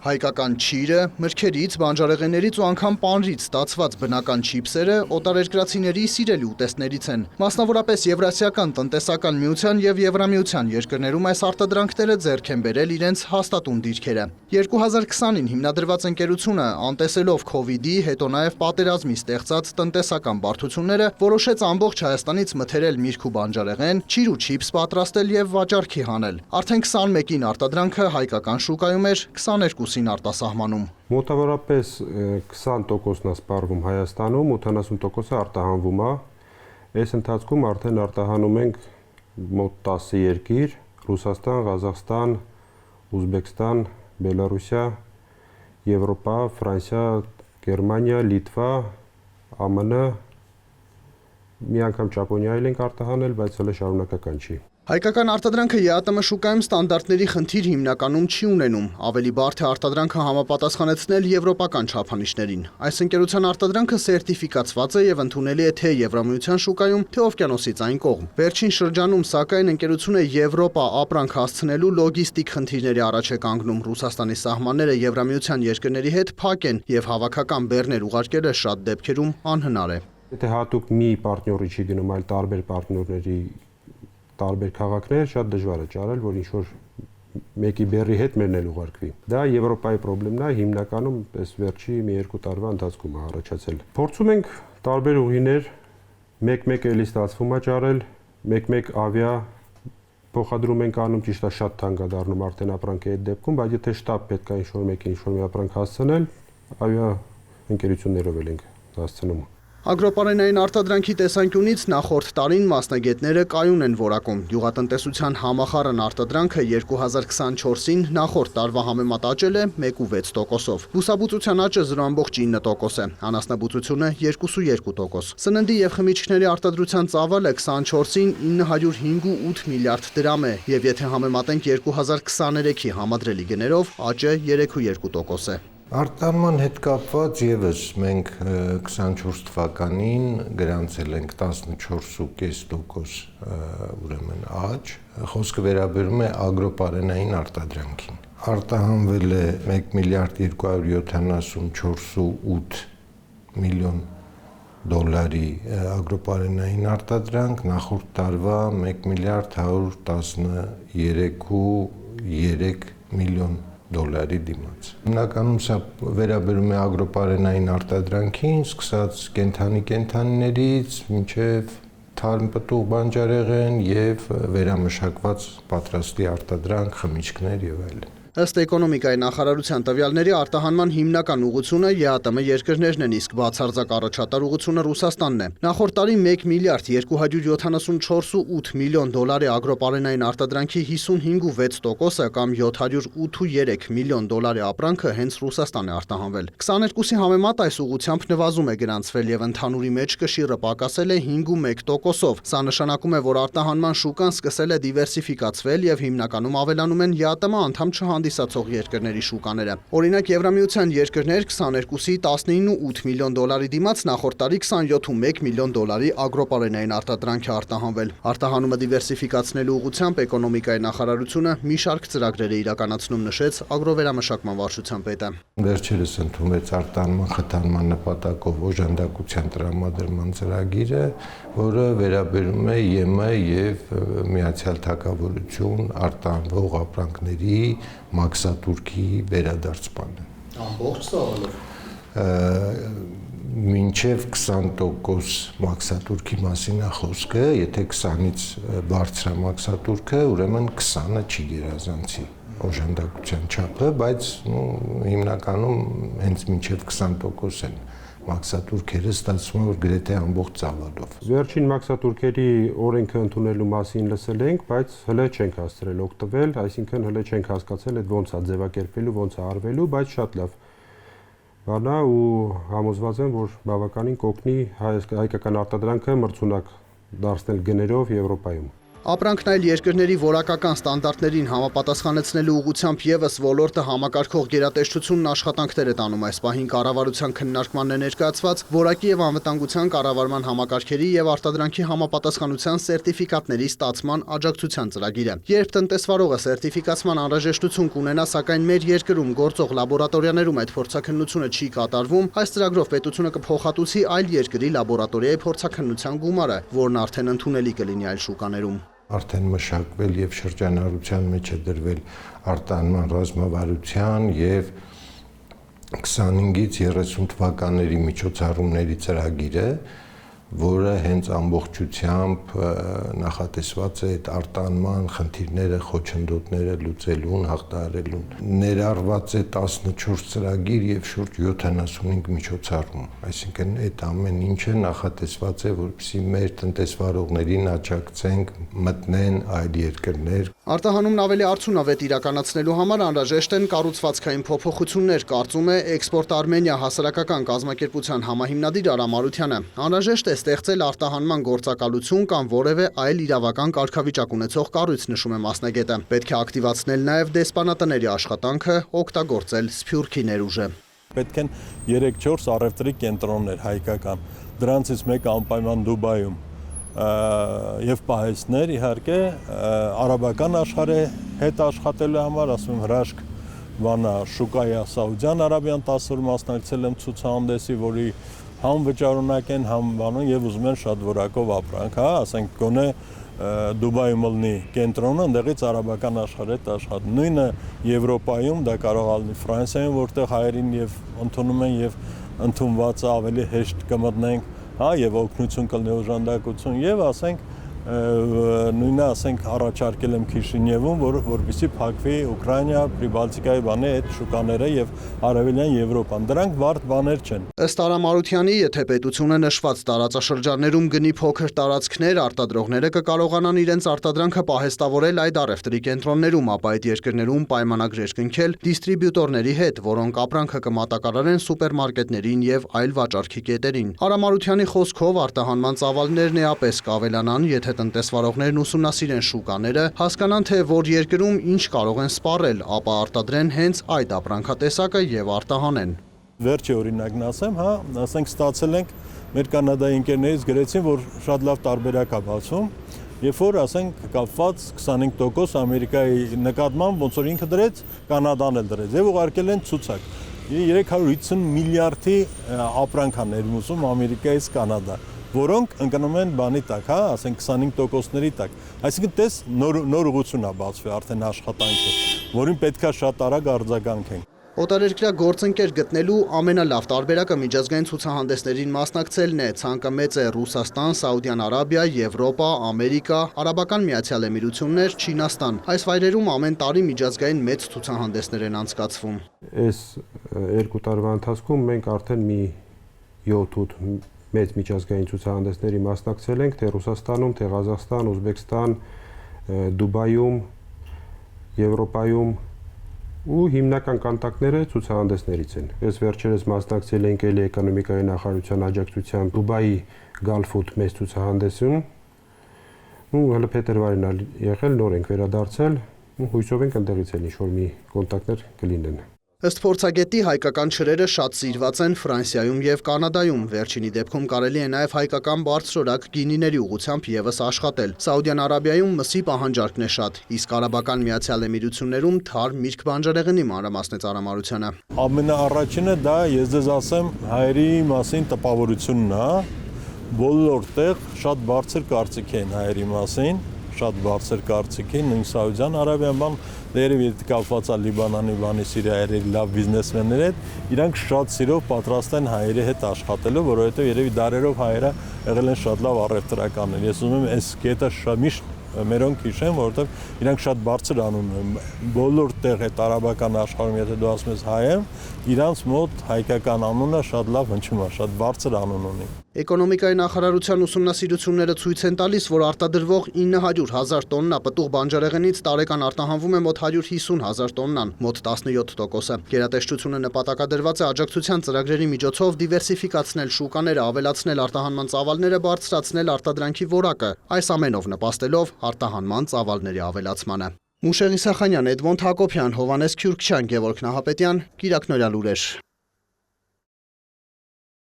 Հայկական չիրը, մրգերից, բանջարեղեններից ու անգամ պանրից ստացված բնական չիփսերը օտարերկրացիների սիրելի ուտեստներից են։ Մասնավորապես Եվրասիական տնտեսական միության եւ Եվրամիության երկրներում այս արտադրանքները ձեռք են բերել իրենց հաստատուն դիրքերը։ 2020-ին հիմնադրված ընկերությունը, անտեսելով Քովիդի, հետո նաեւ պատերազմի ստեղծած տնտեսական բարդությունները, որոշեց ամբողջ Հայաստանից մթերել միրգ ու բանջարեղեն, չիր ու չիփս պատրաստել եւ վաճառքի հանել։ Արդեն 21-ին արտադրանքը հայկական շուկայում էր, 22-ին արտասահմանում։ Մոտավորապես 20%-ն է սպառվում Հայաստանում, 80%-ը արտահանվում է։ Այս ընթացքում արդեն արտահանում ենք մոտ 10 երկիր՝ Ռուսաստան, Ղազախստան, Ուզբեկստան, Բելարուսիա, Եվրոպա, Ֆրանսիա, Գերմանիա, Լիտվա, ԱՄՆ, մի անգամ Ճապոնիայել ենք արտահանել, բայց հələ շարունակական չի։ Հայկական արտադրանքը ԵԱՏՄ շուկայում ստանդարտների խնդիր հիմնականում չի ունենում, ավելի բարդ է արտադրանքը համապատասխանեցնել եվրոպական չափանիշներին։ Այս ընկերության արտադրանքը սերտիֆիկացված է եւ ընդունելի է թե Եվրամիության շուկայում, թե օվկիանոսից այն կողմ։ Վերջին շրջանում, սակայն, ընկերությունը Եվրոպա ապրանք հասցնելու լոգիստիկ խնդիրների առաջ է կանգնում։ Ռուսաստանի սահմանները Եվրամիության երկրների հետ փակ են եւ հավաքական բեռներ ուղարկելը շատ դեպքերում անհնար է։ Եթե հատուկ մի պարտների չի գնում, այլ տարբեր պարտներների տարբեր քաղաքներ, շատ դժվար է ճարել, որ ինչ-որ մեկի բեռի հետ մերն էլ ուղարկվի։ Դա Եվրոպայի խնդիրն է, հիմնականում այս վերջի մի երկու տարվա ընթացքում է առաջացել։ Փորձում ենք տարբեր ուղիներ, մեկ-մեկ էլի ստացվում է ճարել, մեկ-մեկ ավիա փոխադրում ենք անում, ճիշտ է, շատ թանկ է դառնում արդեն ապրանքի այդ դեպքում, բայց եթե շտապ պետք է ինչ-որ մեկին ինչ-որ մի ապրանք հասցնել, ավիա ընկերություններով էլ ենք հասցնում։ Ագրոպարենային արտադրանքի տեսանկյունից նախորդ տարին մասնագետները կայուն են որակում։ Գյուղատնտեսության համախառն արտադրանքը 2024-ին նախորդ տարվա համեմատ աճել է 1.6%-ով։ Բուսաբուծության աճը 0.9% է, անասնաբուծությունը 2.2%։ Սննդի եւ խմիչքների արտադրության ծավալը 24-ին 905.8 միլիարդ դրամ է, եւ եթե համեմատենք 2023-ի համադրելի գներով, աճը 3.2% է։ Արտահանման հետ կապված եւս մենք 24 թվականին գրանցել ենք 14.5% ուրեմն աճ, խոսքը վերաբերում է ագրոպարենային արտադրանքին։ Արտահանվել է 1 միլիարդ 274.8 միլիոն դոլարի ագրոպարենային արտադրանք, նախորդ տարվա 1 միլիարդ 113.3 միլիոն դոլարի դիմաց։ Հիմնականում սա վերաբերում է ագրոպարենային արտադրանքին, սկսած կենդանիներից մինչև թարմ պտուղ բանջարեղեն եւ վերամշակված պատրաստի արտադրանք, խմիչքներ եւ այլն։ Ըստ էկոնոմիկայի նախարարության տվյալների արտահանման հիմնական ուղղությունը ԵԱՏՄ երկրներն են, իսկ բացարձակ առաջատար ուղղությունը Ռուսաստանն է։ Նախորդ տարի 1 միլիարդ 274.8 միլիոն դոլարի ագրոպարենային արտադրանքի 55.6%-ը կամ 708.3 միլիոն դոլարի ապրանքը հենց Ռուսաստան է արտահանվել։ 22-ի համեմատ այս ուղղությամբ նվազում է գրանցվել եւ ընդհանուրի մեջ կշիռը պակասել է 5.1%-ով։ Սա նշանակում է, որ արտահանման շուկան սկսել է դիվերսիֆիկացվել եւ հիմնականում ավելանում են ԵԱՏՄ անդամ չհանդիսացող երկրների շուկաները։ Օրինակ Եվրամիության երկրներ 22-ի 19.8 միլիոն դոլարի դիմաց նախորդ տարի 27.1 միլիոն դոլարի ագրոպարենային արտադրանք է արտահանվել։ Արտահանումը դիվերսիֆիկացնելու ուղղությամբ էկոնոմիկայի նախարարությունը մի շարք ծրագրեր է իրականացնում, նշեց ագրովերամշակման վարչության պետը։ Վերջերս ընդունվեց արտահանման խթանման նպատակով օժանդակության տրամադրման ծրագիրը, որը վերաբերում է ԵՄ եւ Միացյալ Թագավորություն արտահանվող ապրանքների մաքսատուրքի վերադարձմանը։ Ամբողջ ծավալով։ Մինչև 20% մաքսատուրքի մասին է խոսքը, եթե 20-ից բարձր է մաքսատուրքը, ուրեմն 20-ը չի գերազանցի օժանդակության չափը, բայց հիմնականում հենց մինչև 20% են մաքսատուրքերը ստացվում է, որ գրեթե ամբողջ ծավալով։ Վերջին մաքսատուրքերի օրենքը ընդունելու մասին լսել ենք, բայց հələ չենք հասցրել օգտվել, այսինքն հələ չենք հասկացել այդ ոնց է ձևակերպելու, ոնց է արվելու, բայց շատ լավ բան է ու համոզված եմ, որ բավականին կօգնի հայկական արտադրանքը մրցունակ դարձնել գներով Եվրոպայում։ Ապրանքն այլ երկրների որակական ստանդարտներին համապատասխանեցնելու ուղղությամբ ևս ոլորտը համակարգող գերատեսչությունն աշխատանքներ է տանում այս պահին կառավարության քննարկմանն է ներկայացված որակի եւ անվտանգության կառավարման համակարգերի եւ արտադրանքի համապատասխանության սերտիֆիկատների ստացման աջակցության ծրագիրը։ Երբ տնտեսվարողը սերտիֆիկացման անհրաժեշտություն կունենա, սակայն մեր երկրում գործող լաբորատորիաներում այդ փորձաքննությունը չի կատարվում, այս ծրագրով պետությունը կփոխհատուցի այլ երկրի լաբորատորիայի փորձաքննության գումարը, որն արդեն ընդունելի կլինի այլ շուկաներում։ Արդեն մշակվել եւ շրջանառության մեջ է դրվել արտահանման ռազմավարության եւ 25-ից 30 թվականների միջոցառումների ծրագիրը, որը հենց ամբողջությամբ նախատեսված է այդ արտահանման խնդիրները, խոչընդոտները լուծելուն, հաղթահարելուն։ Ներառված է 14 ծրագիր եւ շուրջ 75 միջոցառում, այսինքն այդ ամեն ինչը նախատեսված է, որպեսզի մեր տնտեսվարողներին աջակցենք մտնեն այլ երկրներ։ Արտահանումն ավելի արդյունավետ իրականացնելու համար անհրաժեշտ են կառուցվածքային փոփոխություններ, կարծում է Էքսպորտ Արմենիա հասարակական կազմակերպության համահիմնադիր Արա Մարությանը։ Անհրաժեշտ է ստեղծել արտահանման գործակալություն կամ որևէ այլ իրավական կարգավիճակ ունեցող կառույց, նշում է մասնագետը։ Պետք է ակտիվացնել նաև դեսպանատների աշխատանքը, օգտագործել սփյուռքի ներուժը։ Պետք են 3-4 առևտրի կենտրոններ հայկական, դրանցից մեկը անպայման Դուբայում եւ պահեստներ իհարկե արաբական աշխարհի հետ աշխատելու համար, ասում եմ հրաշք բանա շուկայա Սաուդյան Արաբիան 10 օր մասնակցել եմ ցուցահանդեսի, որի համ վճարունակ են, համ բանում եւ ուզում են շատ որակով ապրանք, հա, ասենք գոնե Դուբայում լինի կենտրոնը, այնտեղից արաբական աշխարհի հետ աշխատի։ Նույնը Եվրոպայում դա կարող է լինի Ֆրանսիայում, որտեղ հայերին եւ ընդունում են եւ ընդունվածը ավելի հեշտ կմտնենք, հա, եւ օգնություն կլինի օժանդակություն եւ ասենք նույնը ասենք առաջարկել եմ Քիշինևում, որպեսզի փակվի Ուկրաինա, Պրիբալտիկայի բանի այդ շուկաները եւ Արևելյան Եվրոպան։ Դրանք բարդ բաներ չեն։ Ըստ Արա Մարությանի, եթե պետությունը նշված տարածաշրջաններում գնի փոքր տարածքներ, արտադրողները կկարողանան իրենց արտադրանքը պահեստավորել այդ առևտրի կենտրոններում, ապա այդ երկրներում պայմանագրեր կնքել դիստրիբյուտորների հետ, որոնք ապրանքը կմատակարարեն սուպերմարկետներին եւ այլ վաճառքի կետերին։ Արա Մարությանի խոսքով արտահանման ծավալներն էապես կավելանան, եթե տնտեսվարողներն ուսումնասիրեն շուկաները, հասկանան, թե որ երկրում ինչ կարող են սպառել, ապա արտադրեն հենց այդ ապրանքատեսակը եւ արտահանեն։ Վերջի օրինակն ասեմ, հա, ասենք ստացել ենք մեր կանադայի ընկերներից գրեցին, որ շատ լավ տարբերակ է բացում, երբ որ ասենք կապված 25% Ամերիկայի նկատմամբ ոնց որ ինքը դրեց, Կանադան էլ դրեց եւ ուղարկել են ցուցակ։ 350 միլիարդի ապրանք է ներմուծում Ամերիկայից Կանադա, որոնք ընկնում են բանի տակ, հա, ասենք 25%-ների տակ։ Այսինքն տես նոր ուղղություն է բացվել արդեն աշխատանքը, որին պետքա շատ արագ արձագանքենք։ Օտարերկրյա գործընկեր գտնելու ամենալավ տարբերակը միջազգային ցուցահանդեսներին մասնակցելն է։ Ցանկը մեծ է Ռուսաստան, Սաուդյան Արաբիա, Եվրոպա, Ամերիկա, Արաբական Միացյալ Էմիրություններ, Չինաստան։ Այս վայրերում ամեն տարի միջազգային մեծ ցուցահանդեսներ են անցկացվում։ Այս 2 տարվա ընթացքում մենք արդեն մի 7-8 մեծ միջազգային ցուցահանդեսների մասնակցել ենք, թե Ռուսաստանում, թե Ղազախստան, Ուզբեկստան, Դուբայում, Եվրոպայում ու հիմնական կոնտակտները ցուցահանդեսներից են։ Ես վերջերս մասնակցել ենք էլի էկոնոմիկայի նախարարության աջակցությամբ Դուբայի Գալֆուդ մեծ ցուցահանդեսին։ Ու հələ փետրվարին եղել, նոր ենք վերադարձել, ու հույսով ենք այնտեղից էլ ինչ-որ մի կոնտակտներ կլինեն։ Ըստ փորձագետի հայկական չրերը շատ սիրված են Ֆրանսիայում եւ Կանադայում։ Վերջինի դեպքում կարելի է նաեւ հայկական բարձրորակ գինիների ուղղությամբ եւս աշխատել։ Սաուդյան Արաբիայում մսի պահանջարկն է շատ, իսկ Արաբական Միացյալ Էմիրություններում թարմ միրգ բանջարեղենի մանրամասնեց Արա Մարությանը։ Ամենաառաջինը դա ես ձեզ ասեմ հայերի մասին տպավորությունն է, բոլոր տեղ շատ բարձր կարծիք են հայերի մասին, շատ բարձր կարծիք են, նույն Սաուդյան Արաբիան բան երևի կապված է Լիբանանի բանի Սիրիայի լավ բիզնեսմենների հետ, իրանք շատ սիրով պատրաստ են հայերի հետ աշխատելու, որովհետև երևի դարերով հայերը եղել են շատ լավ առևտրականներ։ Ես ուզում եմ այս կետը միշտ մերոնք հիշեն, որովհետև իրանք շատ բարձր անուն են։ Բոլոր տեղ այդ արաբական աշխարհում, եթե դու ասում ես հայ եմ, իրանց մոտ հայկական անունը շատ լավ հնչում է, շատ բարձր անուն ունի։ Էկոնոմիկայի նախարարության ուսումնասիրությունները ցույց են տալիս, որ արտադրվող 900,000 տոննա պտուղ բանջարեղենից տարեկան արտահանվում է մոտ 150,000 տոննան, մոտ 17%-ը։ Գերատեսչությունը նպատակադրված է աջակցության ծրագրերի միջոցով դիվերսիֆիկացնել շուկաները, ավելացնել արտահանման ծավալները, բարձրացնել արտադրանքի որակը, այս ամենով նպաստելով արտահանման ծավալների ավելացմանը։ Մուշեղ Իսախանյան, Էդմոնդ Հակոբյան, Հովհաննես Քյուրքչյան, Գևորգ Նահապետյան, Կիրակնորյալ լուրեր։